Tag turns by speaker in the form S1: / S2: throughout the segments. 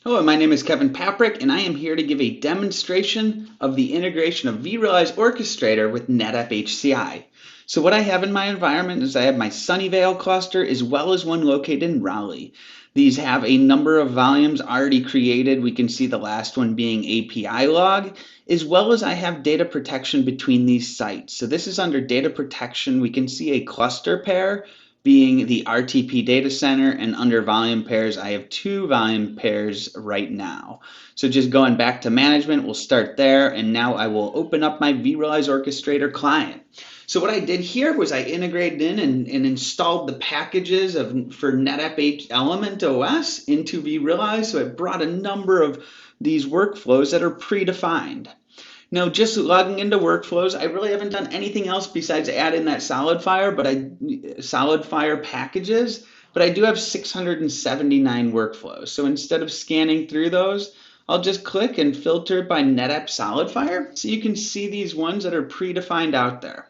S1: Hello, my name is Kevin Paprick, and I am here to give a demonstration of the integration of vRealize Orchestrator with NetApp HCI. So what I have in my environment is I have my Sunnyvale cluster as well as one located in Raleigh. These have a number of volumes already created. We can see the last one being API log, as well as I have data protection between these sites. So this is under data protection. We can see a cluster pair being the RTP data center, and under volume pairs, I have 2 volume pairs right now. So just going back to management, we'll start there, and now I will open up my vRealize Orchestrator client. So what I did here was I integrated in and installed the packages for NetApp Element OS into vRealize, so it brought a number of these workflows that are predefined. Now, just logging into workflows, I really haven't done anything else besides add in that SolidFire packages, but I do have 679 workflows. So instead of scanning through those, I'll just click and filter by NetApp SolidFire, so you can see these ones that are predefined out there.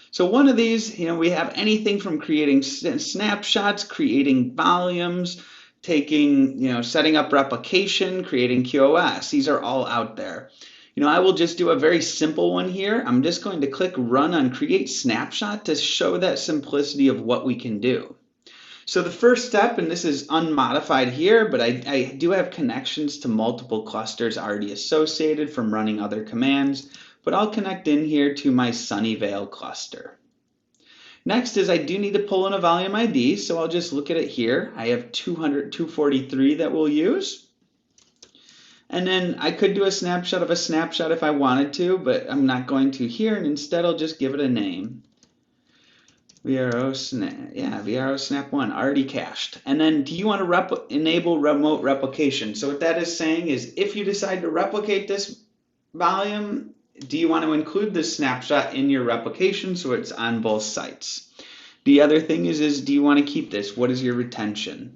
S1: So one of these, we have anything from creating snapshots, creating volumes, taking, setting up replication, creating QoS. These are all out there. I will just do a very simple one here. I'm just going to click run on create snapshot to show that simplicity of what we can do. So the first step, and this is unmodified here, but I do have connections to multiple clusters already associated from running other commands, but I'll connect in here to my Sunnyvale cluster. Next is I do need to pull in a volume ID, so I'll just look at it here. I have 243 that we'll use. And then I could do a snapshot of a snapshot if I wanted to, but I'm not going to here, and instead I'll just give it a name. vRO snap 1, already cached. And then do you want to enable remote replication? So what that is saying is if you decide to replicate this volume, do you want to include this snapshot in your replication so it's on both sites? The other thing is do you want to keep this? What is your retention?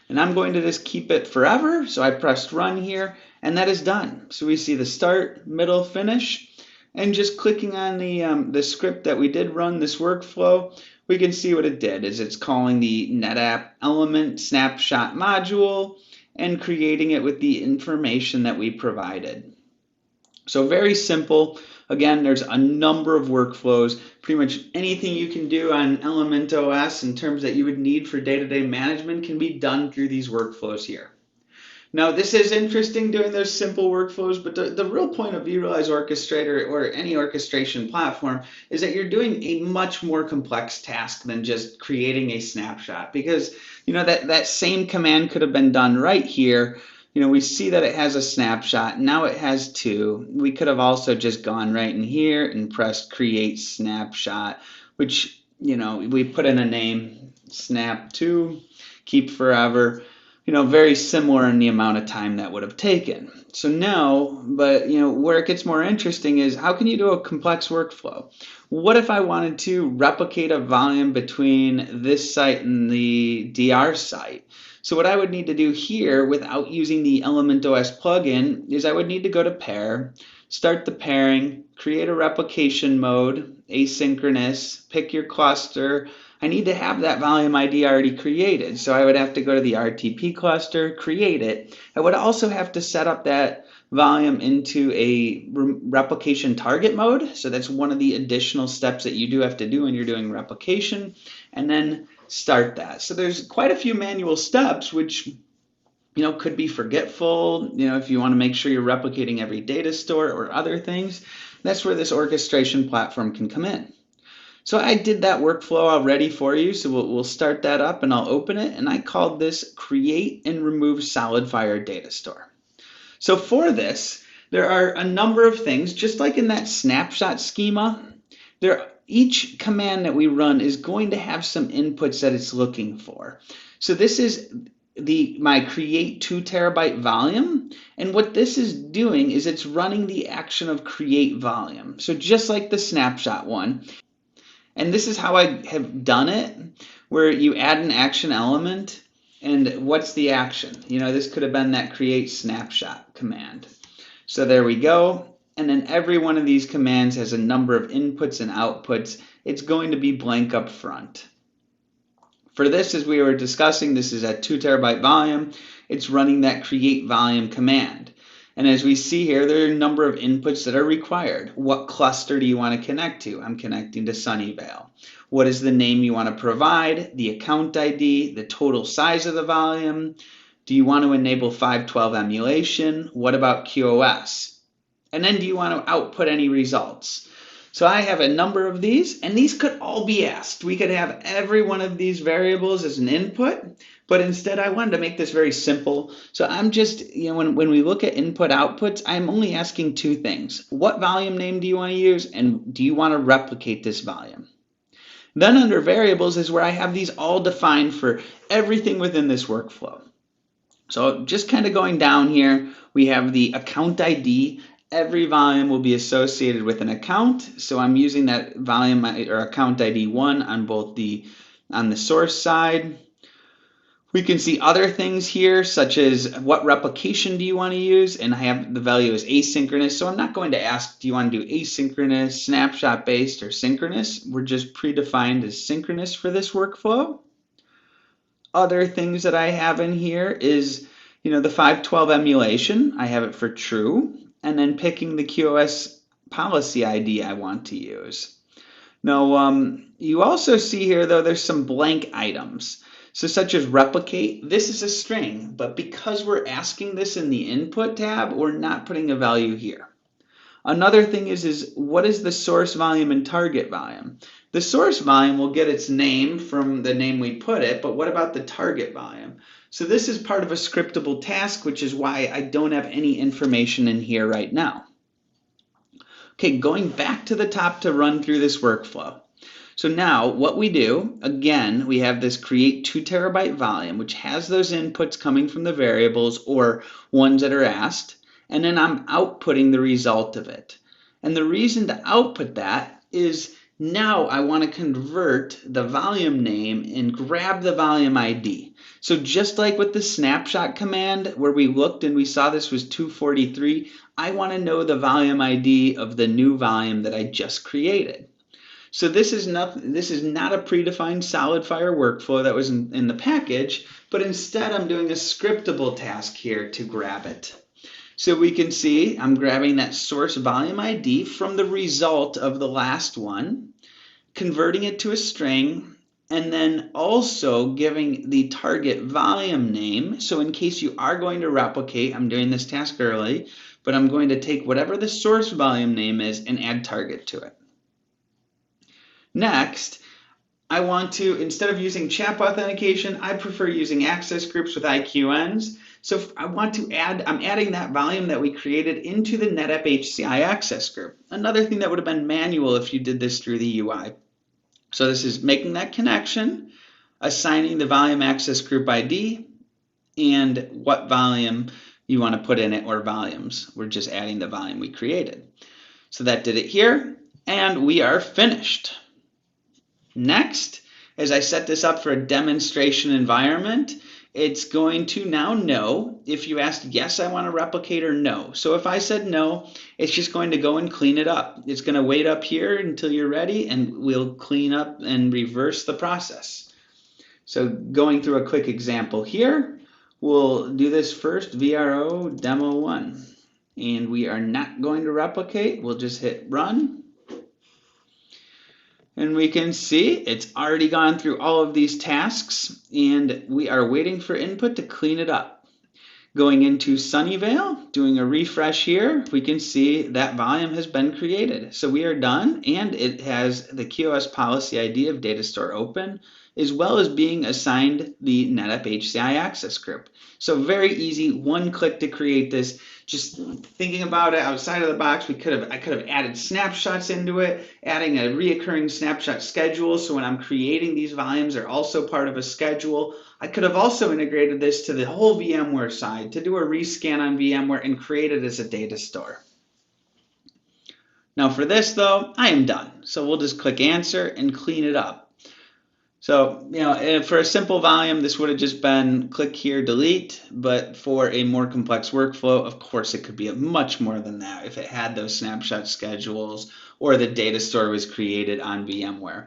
S1: And I'm going to just keep it forever. So I pressed run here, and that is done. So we see the start, middle, finish, and just clicking on the script that we did run this workflow, we can see what it did. Is it's calling the NetApp Element Snapshot module and creating it with the information that we provided. So very simple. Again, there's a number of workflows. Pretty much anything you can do on Element OS in terms that you would need for day-to-day management can be done through these workflows here. Now, this is interesting doing those simple workflows, but the real point of vRealize Orchestrator or any orchestration platform is that you're doing a much more complex task than just creating a snapshot, because that same command could have been done right here. We see that it has a snapshot. Now it has 2. We could have also just gone right in here and pressed create snapshot, which, we put in a name, snap2, keep forever, very similar in the amount of time that would have taken. So now, but, where it gets more interesting is how can you do a complex workflow? What if I wanted to replicate a volume between this site and the DR site? So what I would need to do here without using the Element OS plugin is I would need to go to pair, start the pairing, create a replication mode, asynchronous, pick your cluster. I need to have that volume ID already created. So I would have to go to the RTP cluster, create it. I would also have to set up that volume into a replication target mode. So that's one of the additional steps that you do have to do when you're doing replication, and then start that. So there's quite a few manual steps, which could be forgetful, if you want to make sure you're replicating every data store or other things. That's where this orchestration platform can come in. So I did that workflow already for you, so we'll start that up and I'll open it, and I called this create and remove SolidFire data store. So for this, there are a number of things, just like in that snapshot schema. Each command that we run is going to have some inputs that it's looking for. So this is my create 2 terabyte volume, and what this is doing is it's running the action of create volume. So just like the snapshot one, and this is how I have done it, where you add an action element, and what's the action? This could have been that create snapshot command. So there we go. And then every one of these commands has a number of inputs and outputs. It's going to be blank up front. For this, as we were discussing, this is a 2 terabyte volume. It's running that create volume command. And as we see here, there are a number of inputs that are required. What cluster do you want to connect to? I'm connecting to Sunnyvale. What is the name you want to provide? The account ID, the total size of the volume. Do you want to enable 512 emulation? What about QoS? And then do you want to output any results? So I have a number of these, and these could all be asked. We could have every one of these variables as an input, but instead I wanted to make this very simple. So I'm just, when we look at input outputs, I'm only asking two things. What volume name do you want to use, and do you want to replicate this volume? Then under variables is where I have these all defined for everything within this workflow. So just kind of going down here, we have the account ID. Every volume will be associated with an account. So I'm using that volume or account ID 1 on both on the source side. We can see other things here, such as what replication do you want to use? And I have the value as asynchronous. So I'm not going to ask, do you want to do asynchronous, snapshot based, or synchronous? We're just predefined as synchronous for this workflow. Other things that I have in here is, the 512 emulation. I have it for true. And then picking the QoS policy ID I want to use. Now, you also see here, though, there's some blank items. So such as replicate, this is a string, but because we're asking this in the input tab, we're not putting a value here. Another thing is what is the source volume and target volume? The source volume will get its name from the name we put it, but what about the target volume? So this is part of a scriptable task, which is why I don't have any information in here right now. Okay, going back to the top to run through this workflow. So now what we do, again, we have this create 2 terabyte volume, which has those inputs coming from the variables or ones that are asked, and then I'm outputting the result of it. And the reason to output that is now I want to convert the volume name and grab the volume ID. So just like with the snapshot command where we looked and we saw this was 243, I want to know the volume ID of the new volume that I just created. So this is not a predefined SolidFire workflow that was in the package, but instead I'm doing a scriptable task here to grab it. So we can see I'm grabbing that source volume ID from the result of the last one, converting it to a string, and then also giving the target volume name. So in case you are going to replicate, I'm doing this task early, but I'm going to take whatever the source volume name is and add target to it. Next, I want to, instead of using CHAP authentication, I prefer using access groups with IQNs. So I want to I'm adding that volume that we created into the NetApp HCI access group. Another thing that would have been manual if you did this through the UI. So this is making that connection, assigning the volume access group ID, and what volume you want to put in it or volumes. We're just adding the volume we created. So that did it here, and we are finished. Next, as I set this up for a demonstration environment, it's going to now know if you asked yes, I want to replicate, or no. So if I said no, it's just going to go and clean it up. It's going to wait up here until you're ready, and we'll clean up and reverse the process. So going through a quick example here, we'll do this first, vRO demo 1. And we are not going to replicate. We'll just hit run. And we can see it's already gone through all of these tasks, and we are waiting for input to clean it up. Going into Sunnyvale, doing a refresh here, we can see that volume has been created. So we are done, and it has the QoS policy ID of data store open, as well as being assigned the NetApp HCI access group. So very easy, one click to create this. Just thinking about it outside of the box, I could have added snapshots into it, adding a reoccurring snapshot schedule. So when I'm creating these volumes, they're also part of a schedule. I could have also integrated this to the whole VMware side to do a rescan on VMware and create it as a data store. Now for this though, I am done. So we'll just click answer and clean it up. So, for a simple volume, this would have just been click here, delete, but for a more complex workflow, of course, it could be much more than that if it had those snapshot schedules or the data store was created on VMware.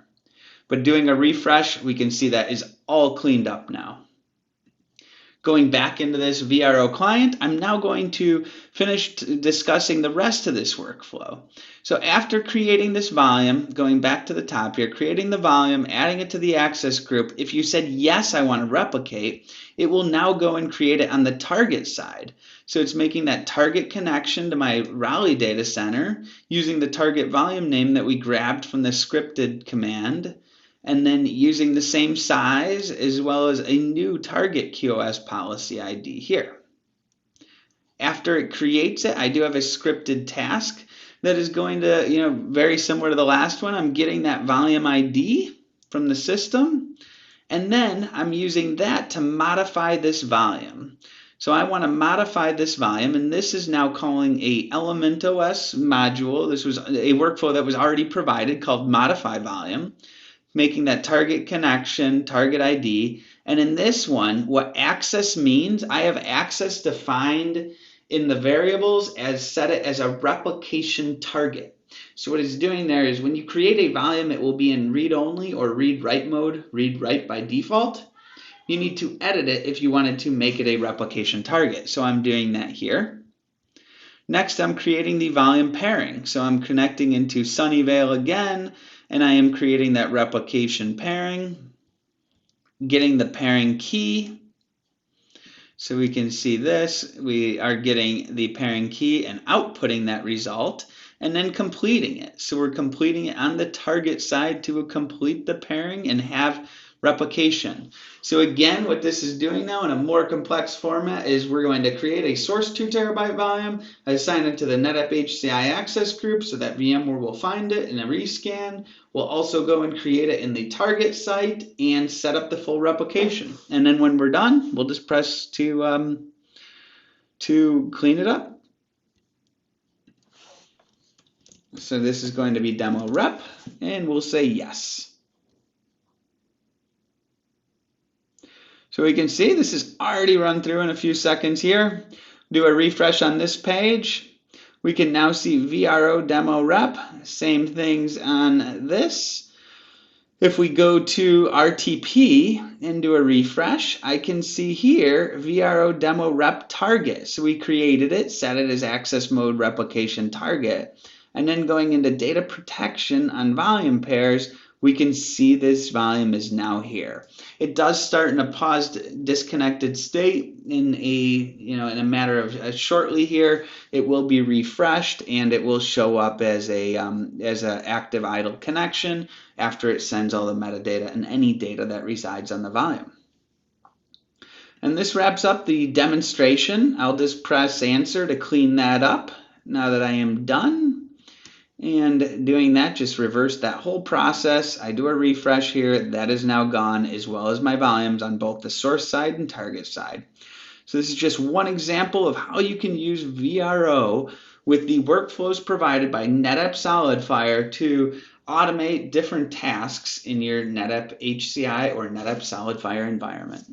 S1: But doing a refresh, we can see that is all cleaned up now. Going back into this vRO client, I'm now going to finish discussing the rest of this workflow. So after creating this volume, going back to the top here, creating the volume, adding it to the access group, if you said, yes, I want to replicate, it will now go and create it on the target side. So it's making that target connection to my Raleigh data center using the target volume name that we grabbed from the scripted command, and then using the same size as well as a new target QoS policy ID here. After it creates it, I do have a scripted task that is going to, very similar to the last one. I'm getting that volume ID from the system, and then I'm using that to modify this volume. So I want to modify this volume, and this is now calling a ElementOS module. This was a workflow that was already provided called modify volume, making that target connection, target ID. And in this one, what access means, I have access defined in the variables as set it as a replication target. So what it's doing there is when you create a volume, it will be in read-only or read-write mode, read-write by default. You need to edit it if you wanted to make it a replication target. So I'm doing that here. Next, I'm creating the volume pairing. So I'm connecting into Sunnyvale again, and I am creating that replication pairing, getting the pairing key. So we can see this, we are getting the pairing key and outputting that result, and then completing it. So we're completing it on the target side to complete the pairing and have replication. So again, what this is doing now in a more complex format is we're going to create a source 2 terabyte volume, assign it to the NetApp HCI access group so that VMware will find it in a rescan. We'll also go and create it in the target site and set up the full replication. And then when we're done, we'll just press to clean it up. So this is going to be demo rep, and we'll say yes. So we can see this is already run through in a few seconds here. Do a refresh on this page. We can now see vRO demo rep, same things on this. If we go to RTP and do a refresh, I can see here vRO demo rep target. So we created it, set it as access mode replication target. And then going into data protection on volume pairs, we can see this volume is now here. It does start in a paused, disconnected state in a matter of shortly here. It will be refreshed and it will show up as a active idle connection after it sends all the metadata and any data that resides on the volume. And this wraps up the demonstration. I'll just press answer to clean that up now that I am done. And doing that, just reverse that whole process. I do a refresh here. That is now gone, as well as my volumes on both the source side and target side. So this is just one example of how you can use vRO with the workflows provided by NetApp SolidFire to automate different tasks in your NetApp HCI or NetApp SolidFire environment.